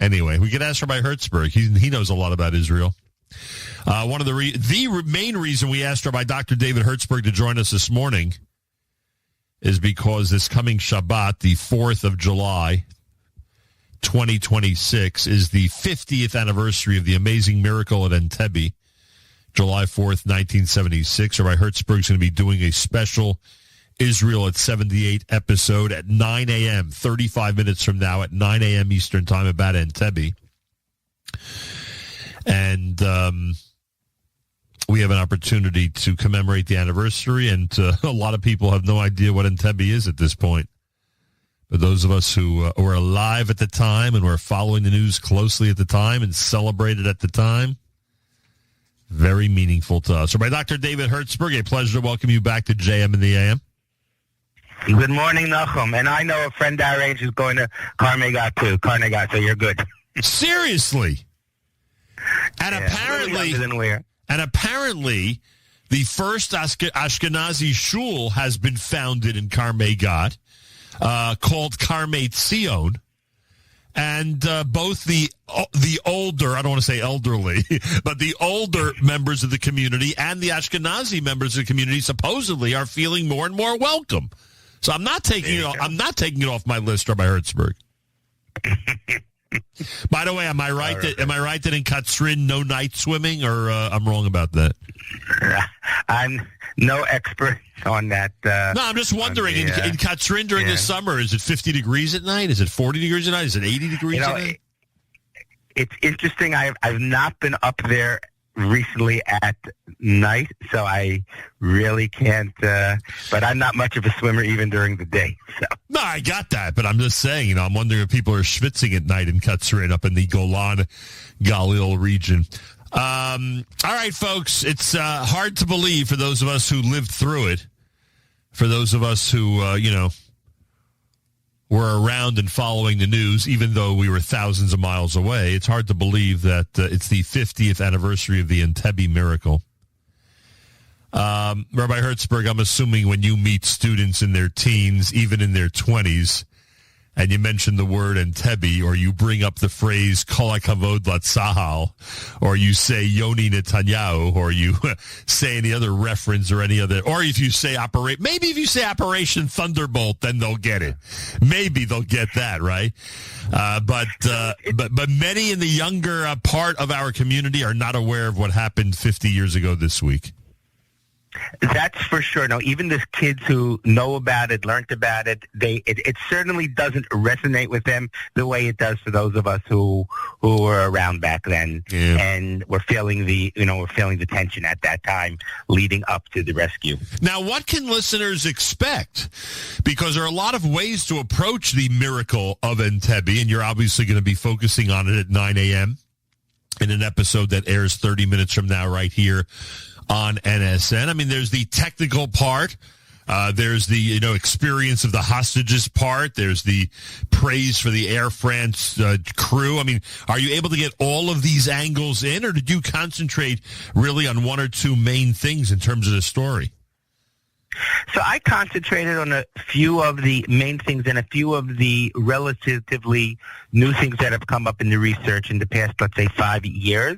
Anyway, we could ask Rabbi Hertzberg. He knows a lot about Israel. One of the main reason we asked Rabbi Dr. David Hertzberg to join us this morning is because this coming Shabbat, the 4th of July, 2026, is the 50th anniversary of the amazing miracle at Entebbe, July 4th, 1976. Rabbi Hertzberg is going to be doing a special Israel at 78 episode at 9 a.m., 35 minutes from now at 9 a.m. Eastern Time about Entebbe. And we have an opportunity to commemorate the anniversary, and a lot of people have no idea what Entebbe is at this point. But those of us who were alive at the time and were following the news closely at the time and celebrated at the time, very meaningful to us. So by Dr. David Hertzberg, a pleasure to welcome you back to JM in the AM. Good morning, Nachum. And I know a friend our age who's going to Karnegat, so you're good. Seriously? And yeah, apparently, the first Ashkenazi shul has been founded in Karmegat, called Karmei Tzion, and both the older, I don't want to say elderly, but the older members of the community and the Ashkenazi members of the community supposedly are feeling more and more welcome. So I'm not taking it off my list, Rabbi Hertzberg. By the way, am I right that in Katzrin no night swimming, or I'm wrong about that? I'm no expert on that. No, I'm just wondering, in Katzrin during the summer, is it 50 degrees at night? Is it 40 degrees at night? Is it 80 degrees at night? It's interesting. I've not been up there recently at night, so I really can't, but I'm not much of a swimmer even during the day. So. No, I got that, but I'm just saying, I'm wondering if people are schwitzing at night in Katzrin up in the Golan Galil region. All right, folks, it's hard to believe for those of us who lived through it, for those of us who, were around and following the news, even though we were thousands of miles away. It's hard to believe that it's the 50th anniversary of the Entebbe Miracle. Rabbi Hertzberg, I'm assuming when you meet students in their teens, even in their 20s, and you mention the word Entebbe, or you bring up the phrase Kol HaKavod LaTzahal, or you say Yoni Netanyahu, or you say any other reference or any other, or if you say maybe if you say Operation Thunderbolt, then they'll get it. Maybe they'll get that, right? But many in the younger part of our community are not aware of what happened 50 years ago this week. That's for sure. No, even the kids who know about it, learned about it, it certainly doesn't resonate with them the way it does for those of us who were around back then, and were feeling the tension at that time leading up to the rescue. Now, what can listeners expect? Because there are a lot of ways to approach the miracle of Entebbe, and you're obviously going to be focusing on it at 9 a.m. in an episode that airs 30 minutes from now right here on NSN. I mean, there's the technical part. There's the, experience of the hostages part. There's the praise for the Air France crew. I mean, are you able to get all of these angles in, or did you concentrate really on one or two main things in terms of the story? So I concentrated on a few of the main things and a few of the relatively new things that have come up in the research in the past, let's say, 5 years.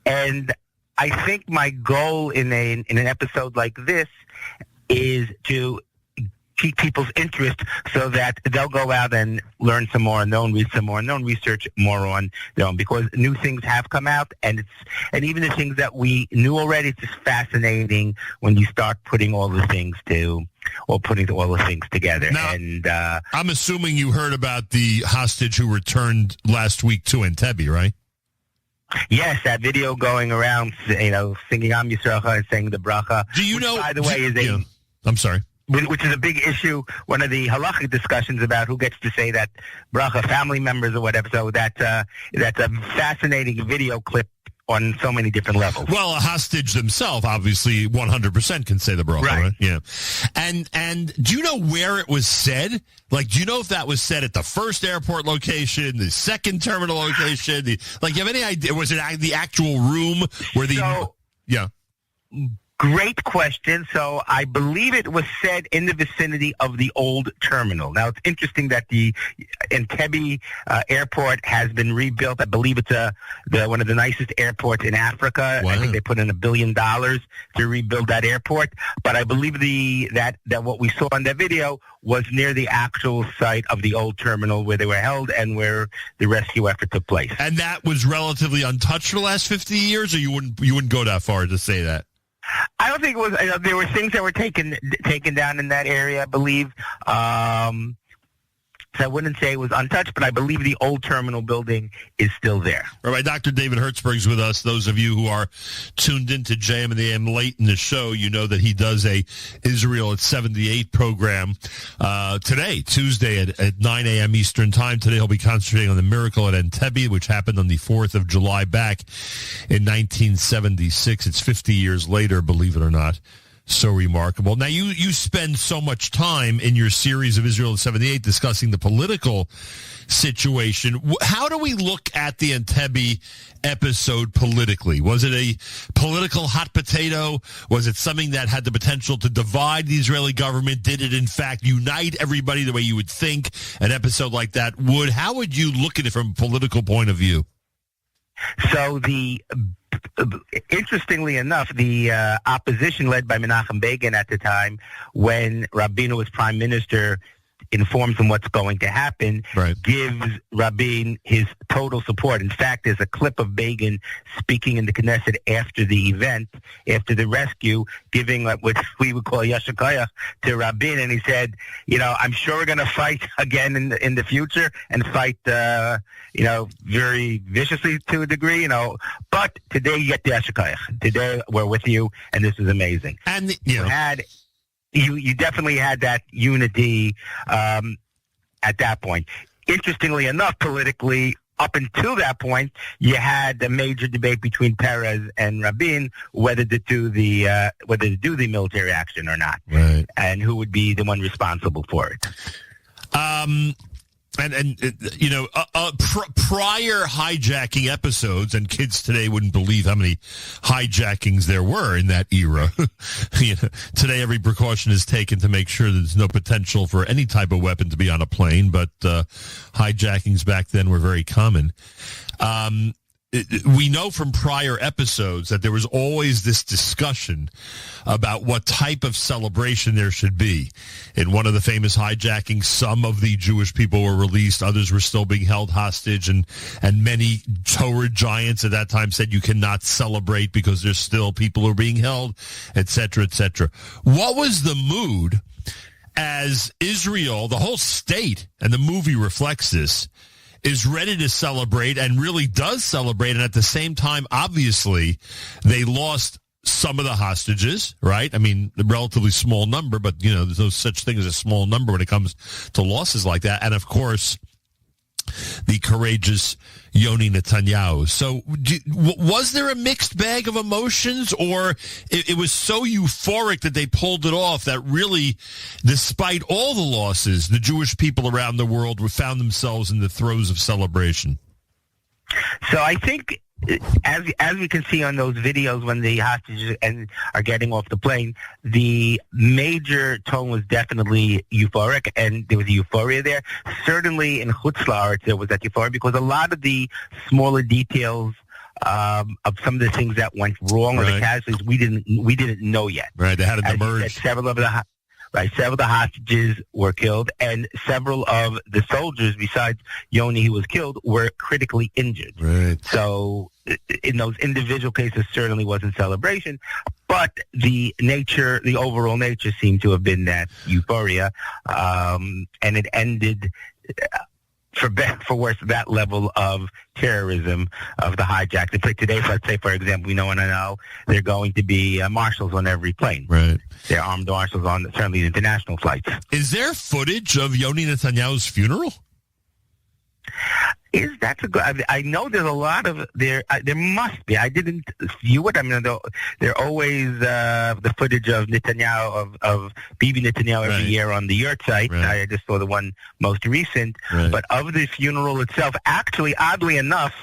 And I think my goal in an episode like this is to keep people's interest so that they'll go out and learn some more, and they'll read some more, and they'll research more on their own, because new things have come out, and even the things that we knew already, it's just fascinating when you start putting all the things together. Now, and I'm assuming you heard about the hostage who returned last week to Entebbe, right? Yes, that video going around, singing Am Yisrael and saying the bracha. Do you know? By the way, I'm sorry. Which is a big issue. One of the halachic discussions about who gets to say that bracha, family members or whatever. So that's a fascinating video clip on so many different levels. Well, a hostage themselves, obviously, 100% can say the bracha, right? Yeah. And do you know where it was said? Like, do you know if that was said at the first airport location, the second terminal location? You have any idea? Was it the actual room where the... Yeah. Great question. So I believe it was said in the vicinity of the old terminal. Now, it's interesting that the Entebbe airport has been rebuilt. I believe it's one of the nicest airports in Africa. Wow. I think they put in $1 billion to rebuild that airport. But I believe that what we saw on that video was near the actual site of the old terminal where they were held and where the rescue effort took place. And that was relatively untouched for the last 50 years, or you wouldn't go that far to say that? I don't think it was. There were things that were taken down in that area, I believe. So I wouldn't say it was untouched, but I believe the old terminal building is still there. Rabbi Dr. David Hertzberg is with us. Those of you who are tuned into JM and the AM late in the show, you know that he does a Israel at 78 program today, Tuesday at 9 a.m. Eastern Time. Today he'll be concentrating on the miracle at Entebbe, which happened on the 4th of July back in 1976. It's 50 years later, believe it or not. So remarkable. Now, you spend so much time in your series of Israel at 78 discussing the political situation. How do we look at the Entebbe episode politically? Was it a political hot potato? Was it something that had the potential to divide the Israeli government? Did it, in fact, unite everybody the way you would think an episode like that would? How would you look at it from a political point of view? So interestingly enough, the opposition led by Menachem Begin at the time, when Rabin was prime minister, informs him what's going to happen, right, gives Rabin his total support. In fact, there's a clip of Begin speaking in the Knesset after the event, after the rescue, giving what we would call Yeshivah to Rabin, and he said, I'm sure we're going to fight again in the future and fight, very viciously to a degree, but today you get the Yeshivah. Today we're with you, and this is amazing. And You definitely had that unity at that point. Interestingly enough, politically, up until that point, you had a major debate between Peres and Rabin whether to do the military action or not, right, and who would be the one responsible for it. Prior hijacking episodes, and kids today wouldn't believe how many hijackings there were in that era. Today every precaution is taken to make sure that there's no potential for any type of weapon to be on a plane, but hijackings back then were very common. We know from prior episodes that there was always this discussion about what type of celebration there should be. In one of the famous hijackings, some of the Jewish people were released, others were still being held hostage, and many Torah giants at that time said you cannot celebrate because there's still people who are being held, etc., etc. What was the mood as Israel, the whole state, and the movie reflects this, is ready to celebrate and really does celebrate, and at the same time, obviously, they lost some of the hostages, right? I mean, a relatively small number, but, there's no such thing as a small number when it comes to losses like that. And, of course, the courageous Yoni Netanyahu. So was there a mixed bag of emotions, or it was so euphoric that they pulled it off that really, despite all the losses, the Jewish people around the world found themselves in the throes of celebration? So I think, as we can see on those videos when the hostages are getting off the plane, the major tone was definitely euphoric, and there was a euphoria there. Certainly in Chutz La'aretz there was that euphoria, because a lot of the smaller details of some of the things that went wrong, right, or the casualties we didn't know yet. Right, they had to emerge. Several of the hostages were killed, and several of the soldiers, besides Yoni, who was killed, were critically injured. Right. So in those individual cases, certainly wasn't celebration, but the overall nature seemed to have been that euphoria, and it ended, for better, for worse, that level of terrorism of the hijack. Today, let's say, for example, there are going to be marshals on every plane. Right. There are armed marshals on certainly the international flights. Is there footage of Yoni Netanyahu's funeral? That's a good. I know there's a lot of there. There must be. I didn't view it. I mean, there always the footage of Netanyahu of Bibi Netanyahu every year on the Yurt site. Right. I just saw the one most recent. Right. But of the funeral itself, actually, oddly enough,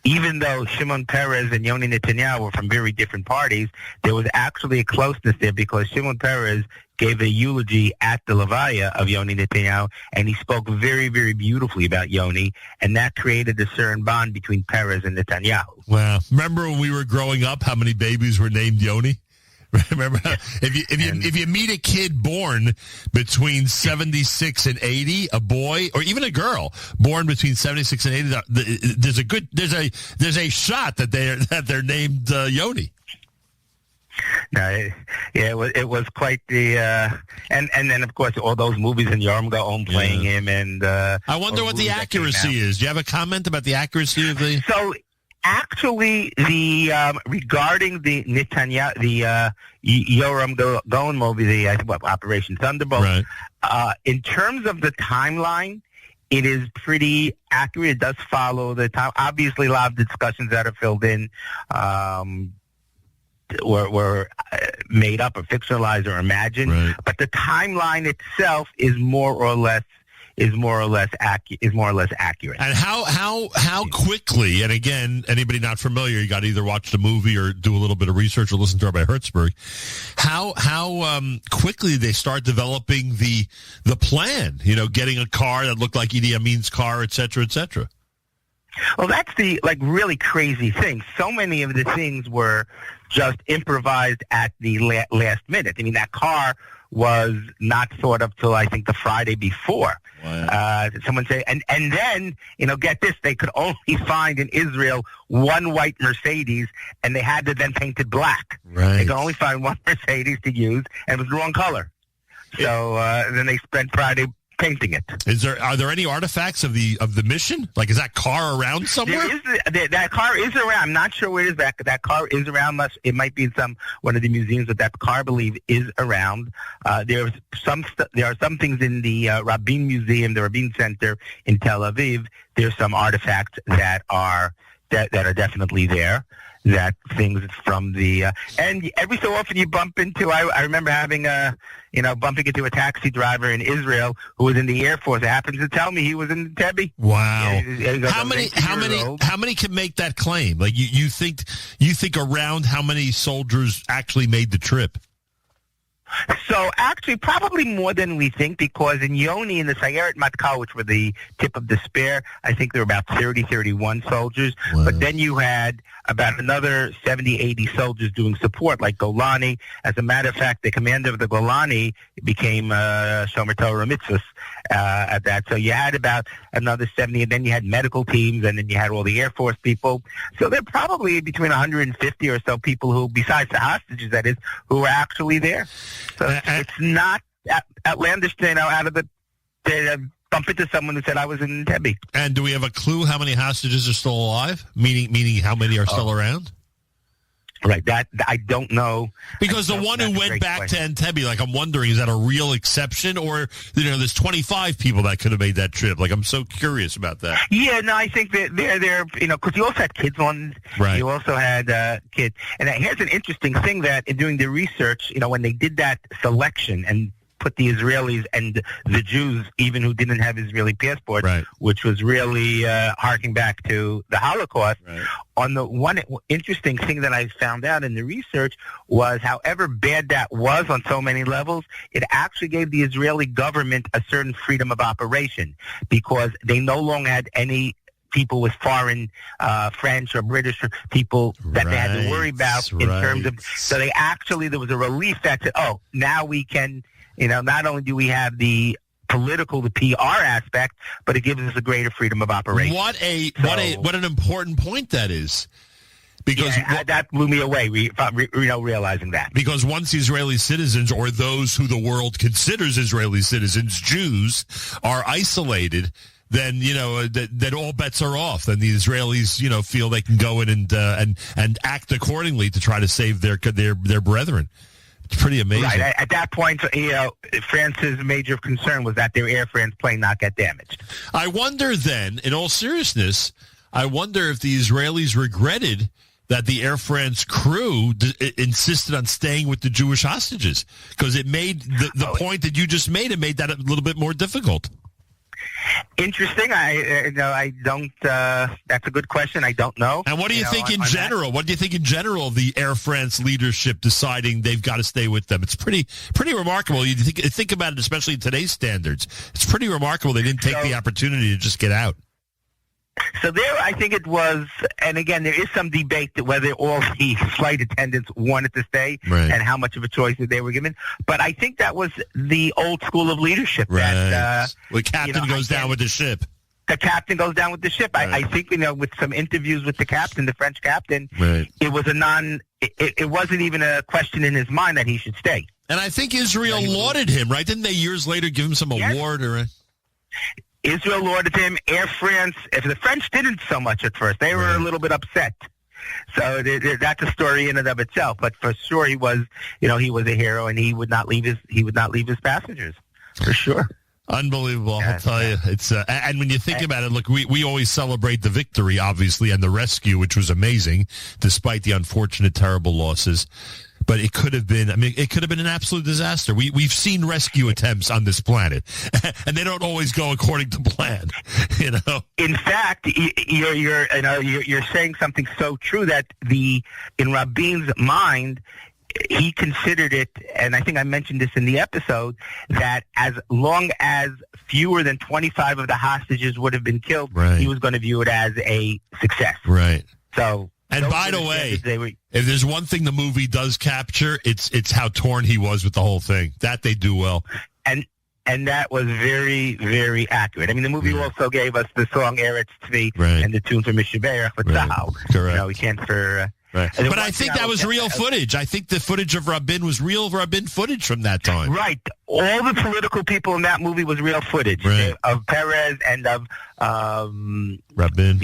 even though Shimon Peres and Yoni Netanyahu were from very different parties, there was actually a closeness there because Shimon Peres gave a eulogy at the Levaya of Yoni Netanyahu, and he spoke very, very beautifully about Yoni, and that created a certain bond between Peres and Netanyahu. Wow. Remember when we were growing up, how many babies were named Yoni? Remember, if you meet a kid born between 76 and 80, a boy or even a girl born between 76 and 80, there's a shot that they're named Yoni. No, it was quite the and then of course all those movies in Yoram Gaon playing him, and I wonder what the accuracy is. Do you have a comment about the accuracy of the? So actually, the regarding the Netanyahu, the Yoram Gaon movie, the Operation Thunderbolt, right. In terms of the timeline, it is pretty accurate. It does follow the time. Obviously, a lot of discussions that are filled in. Were made up or fictionalized or imagined, right. But the timeline itself is more or less accurate. And how quickly? And again, anybody not familiar, you got to either watch the movie or do a little bit of research or listen to Rabbi Hertzberg. How quickly they start developing the plan? You know, getting a car that looked like Idi Amin's car, et cetera, et cetera. Well, that's the really crazy thing. So many of the things were just improvised at the last minute. I mean, that car was not thought of till I think the Friday before. Wow. Someone say, and then, get this, they could only find in Israel one white Mercedes, and they had to then paint it black. Right. They could only find one Mercedes to use, and it was the wrong color. So then they spent Friday painting it. Are there any artifacts of the mission? Like, is that car around somewhere? That car is around. I'm not sure where it is. That car is around. It might be in one of the museums, but that car, I believe, is around. There are some things in the Rabin Museum, the Rabin Center in Tel Aviv. There's some artifacts that are definitely there. That things from the and every so often you bump into. I remember having bumping into a taxi driver in Israel who was in the Air Force. It happens to tell me he was in Entebbe. Wow. Yeah, how many can make that claim? Like you think around how many soldiers actually made the trip? So actually, probably more than we think, because in Yoni and the Sayeret Matkal, which were the tip of despair, I think there were about 31 soldiers. Wow. But then you had about another 70, 80 soldiers doing support, like Golani. As a matter of fact, the commander of the Golani became Shomer Torah Mitzvahs at that. So you had about another 70, and then you had medical teams, and then you had all the Air Force people. So there are probably between 150 or so people who, besides the hostages, that is, who were actually there. So it's not outlandish, out of the bump into someone who said I was in Entebbe. And do we have a clue how many hostages are still alive? Meaning how many are still around? Right, that I don't know. Because the one who went back to Entebbe, like, I'm wondering, is that a real exception, or there's 25 people that could have made that trip? Like, I'm so curious about that. Yeah, no, I think that they're because you also had kids on. Right. You also had kids, and here's an interesting thing that in doing the research, when they did that selection and put the Israelis and the Jews, even who didn't have Israeli passports, right. which was really harking back to the Holocaust. Right. On the one interesting thing that I found out in the research was, however bad that was on so many levels, it actually gave the Israeli government a certain freedom of operation, because they no longer had any people with foreign French or British people that they had to worry about in terms of. So there was a relief that said, oh, now we can. Not only do we have the PR aspect, but it gives us a greater freedom of operation. What an important point that is. Because that blew me away, realizing that. Because once Israeli citizens, or those who the world considers Israeli citizens, Jews, are isolated, then that all bets are off. Then the Israelis, feel they can go in and act accordingly to try to save their brethren. It's pretty amazing. Right. At that point, France's major concern was that their Air France plane not get damaged. I wonder then, in all seriousness, I wonder if the Israelis regretted that the Air France crew insisted on staying with the Jewish hostages, because it made the point that you just made. It made that a little bit more difficult. Interesting. I don't. That's a good question. I don't know. And what do you think in general? What do you think in general of the Air France leadership deciding they've got to stay with them? It's pretty remarkable. You think about it, especially in today's standards. It's pretty remarkable they didn't take the opportunity to just get out. So there, I think it was, and again, there is some debate that whether all the flight attendants wanted to stay and how much of a choice that they were given. But I think that was the old school of leadership. Right. That, the captain goes down with the ship. The captain goes down with the ship. Right. I think, with some interviews with the captain, the French captain, it was it wasn't even a question in his mind that he should stay. And I think Israel lauded him, right? Didn't they years later give him some award or? Israel lauded him. Air France, if the French didn't so much at first, they were a little bit upset. So that's a story in and of itself. But for sure, he was a hero, and he would not leave his passengers, for sure. Unbelievable, I'll tell you. It's and when you think about it, look, we always celebrate the victory, obviously, and the rescue, which was amazing, despite the unfortunate, terrible losses. But it could have been an absolute disaster. We've seen rescue attempts on this planet, and they don't always go according to plan. In fact, you're saying something so true that in Rabin's mind, he considered it, and I think I mentioned this in the episode, that as long as fewer than 25 of the hostages would have been killed, he was going to view it as a success. Right. So. And by the way, if there's one thing the movie does capture, it's how torn he was with the whole thing. That they do well. And that was very, very accurate. I mean, the movie also gave us the song Eretz Tzvi and the tune from Yeshivah for Tzahal. Correct. We can't for... But I think that was real footage. I think the footage of Rabin was real Rabin footage from that time. Right. All the political people in that movie was real footage of Perez and of Rabin.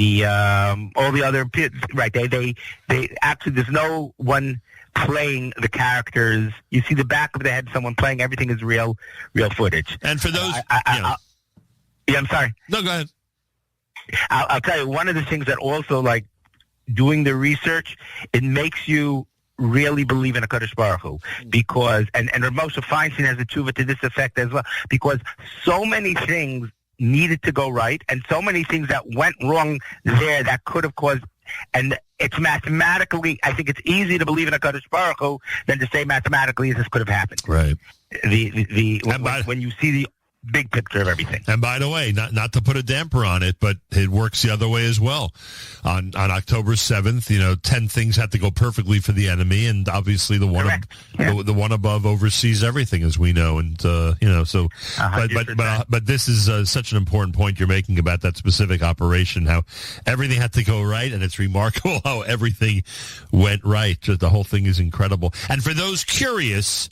All the other right. They actually there's no one playing the characters. You see the back of the head, someone playing. Everything is real footage. And for those, I'm sorry. No, go ahead. I'll tell you one of the things that also doing the research, it makes you really believe in a Kadosh Baruch Hu, because and Moshe Feinstein has a tshuva to this effect as well, because so many things needed to go right, and so many things that went wrong there that could have caused. And it's mathematically, I think it's easier to believe in a Kadosh Baruch Hu than to say mathematically this could have happened. Right. When you see the big picture of everything. And by the way, not to put a damper on it, but it works the other way as well. On October 7th, 10 things had to go perfectly for the enemy, and obviously the one above oversees everything, as we know. And so, but this is such an important point you're making about that specific operation, how everything had to go right, and it's remarkable how everything went right. Just the whole thing is incredible. And for those curious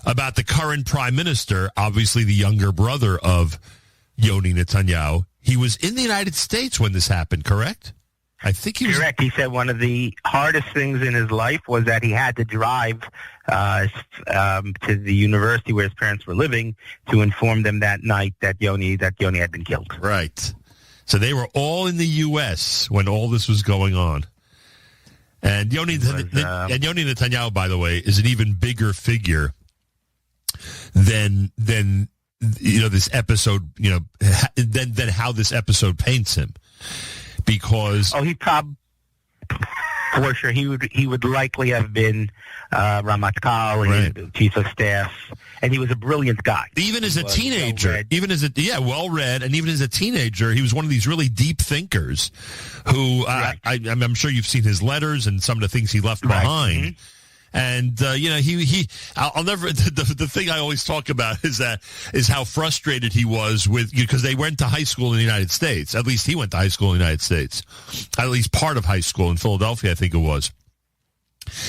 about the current prime minister, obviously the younger brother of Yoni Netanyahu, he was in the United States when this happened, correct? I think he was... Correct. He said one of the hardest things in his life was that he had to drive to the university where his parents were living to inform them that night that Yoni had been killed. Right. So they were all in the U.S. when all this was going on. And Yoni Netanyahu, by the way, is an even bigger figure than this episode, than how this episode paints him, because he probably for sure he would likely have been Ramatkal and chief of staff, and he was a brilliant guy. Even as a teenager, well-read, and even as a teenager, he was one of these really deep thinkers who I'm sure you've seen his letters and some of the things he left behind. Mm-hmm. And, I'll never, the thing I always talk about is how frustrated he was because they went to high school in the United States. At least he went to high school in the United States. At least part of high school in Philadelphia, I think it was.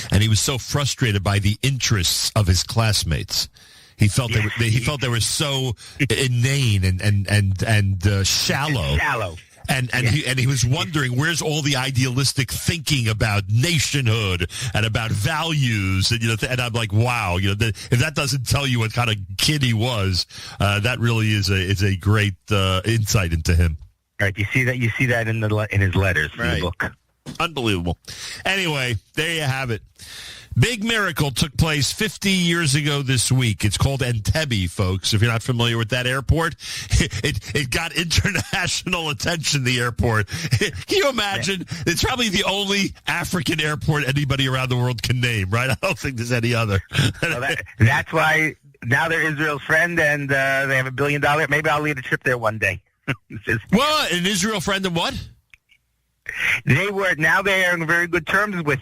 And he was so frustrated by the interests of his classmates. He felt they were so inane and shallow. And he was wondering, where's all the idealistic thinking about nationhood and about values? And, and I'm like, wow, if that doesn't tell you what kind of kid he was, that really is a great insight into him. Right. You see that in his letters, in the book. Unbelievable. Anyway, there you have it. Big miracle took place 50 years ago this week. It's called Entebbe, folks. If you're not familiar with that airport, it got international attention, the airport. Can you imagine? It's probably the only African airport anybody around the world can name, right? I don't think there's any other. Well, that's why now they're Israel's friend, and they have $1 billion. Maybe I'll lead a trip there one day. Well, an Israel friend and what? They are in very good terms with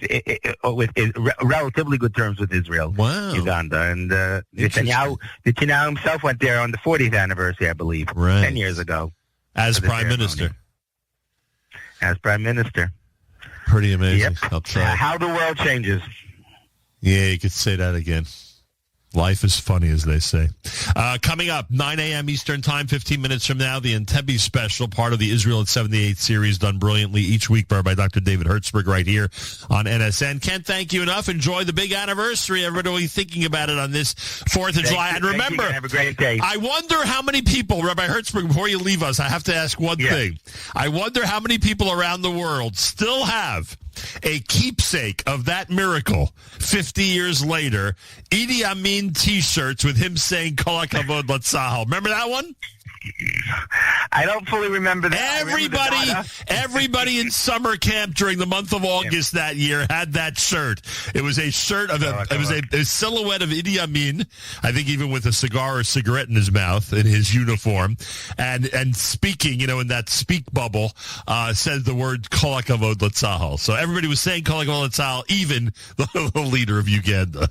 relatively good terms with Israel. Wow. Uganda. And Netanyahu himself went there on the 40th anniversary, I believe, 10 years ago. As Prime Minister. As Prime Minister. Pretty amazing. Yep. I'll try. How the world changes. Yeah, you could say that again. Life is funny, as they say. Coming up, 9 a.m. Eastern Time, 15 minutes from now, the Entebbe special, part of the Israel at 78 series, done brilliantly each week by Rabbi Dr. David Hertzberg right here on NSN. Can't thank you enough. Enjoy the big anniversary. Everybody will be thinking about it on this 4th of July. And remember, have a great day. I wonder how many people, Rabbi Hertzberg, before you leave us, I have to ask one thing. I wonder how many people around the world still have a keepsake of that miracle 50 years later, Idi Amin T-shirts with him saying Kol HaKavod LaTzahal. Remember that one? I don't fully remember that. Everybody in summer camp during the month of August that year had that shirt. It was a shirt of a silhouette of Idi Amin, I think even with a cigar or cigarette in his mouth in his uniform, and speaking, in that speak bubble, said the word Kol HaKavod LaTzahal. So everybody was saying Kol HaKavod LaTzahal, even the leader of Uganda.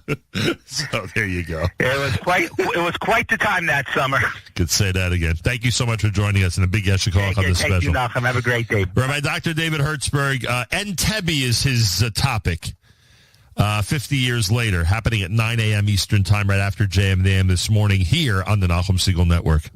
So there you go. It was quite the time that summer. Could say that again. Thank you so much for joining us, and a big Yeshivah on this special. Thank you, Nachum. Have a great day. Rabbi Dr. David Hertzberg, Entebbe is his topic. 50 years later, happening at 9 a.m. Eastern Time, right after JM and the AM this morning here on the Nachum Segal Network.